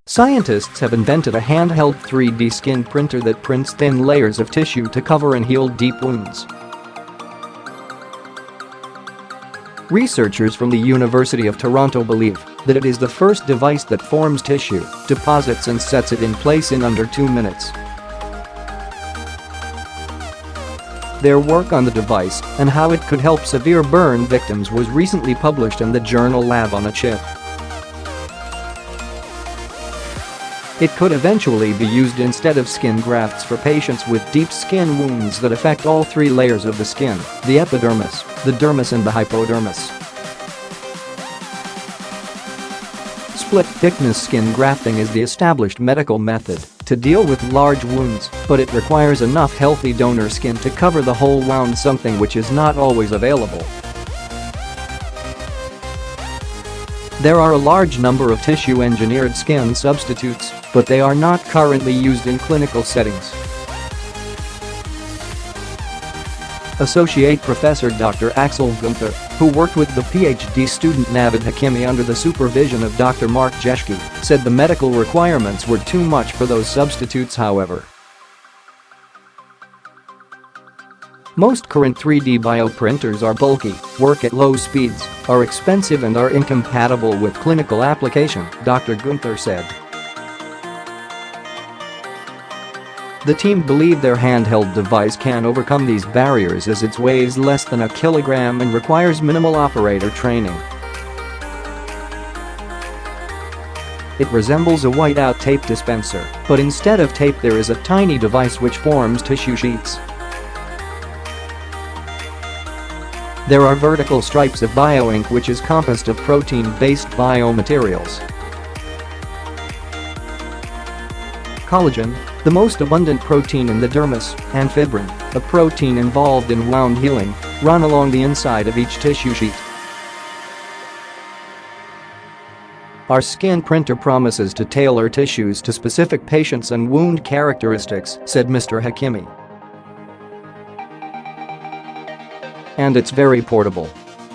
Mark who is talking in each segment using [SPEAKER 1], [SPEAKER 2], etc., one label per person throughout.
[SPEAKER 1] Scientists have invented a handheld 3D skin printer that prints thin layers of tissue to cover and heal deep wounds. Researchers from the University of Toronto believe that it is the first device that forms tissue, deposits and sets it in place in under 2 minutes. Their work on the device and how it could help severe burn victims was recently published in the journal Lab on a Chip. It could eventually be used instead of skin grafts for patients with deep skin wounds that affect all 3 layers of the skin: the epidermis, the dermis and the hypodermis. Split-thickness skin grafting is the established medical method to deal with large wounds, but it requires enough healthy donor skin to cover the whole wound, something which is not always available. There are a large number of tissue-engineered skin substitutes, but they are not currently used in clinical settings. Associate Professor Dr Axel Guenther, who worked with the PhD student Navid Hakimi under the supervision of Dr Marc Jeschke, said the medical requirements were too much for those substitutes. However, most current 3D bioprinters are bulky, work at low speeds, are expensive and are incompatible with clinical application, Dr Guenther said. The team believe their handheld device can overcome these barriers as it weighs less than 1 kilogram and requires minimal operator training. It resembles a whiteout tape dispenser, but instead of tape there is a tiny device which forms tissue sheets. There are vertical stripes of bioink which is composed of protein-based biomaterials. Collagen, the most abundant protein in the dermis, and fibrin, a protein involved in wound healing, run along the inside of each tissue sheet. Our skin printer promises to tailor tissues to specific patients and wound characteristics, said Mr Hakimi. And it's very portable.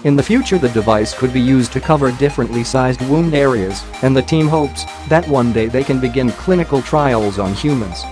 [SPEAKER 1] In the future the device could be used to cover differently sized wound areas, and the team hopes that one day they can begin clinical trials on humans.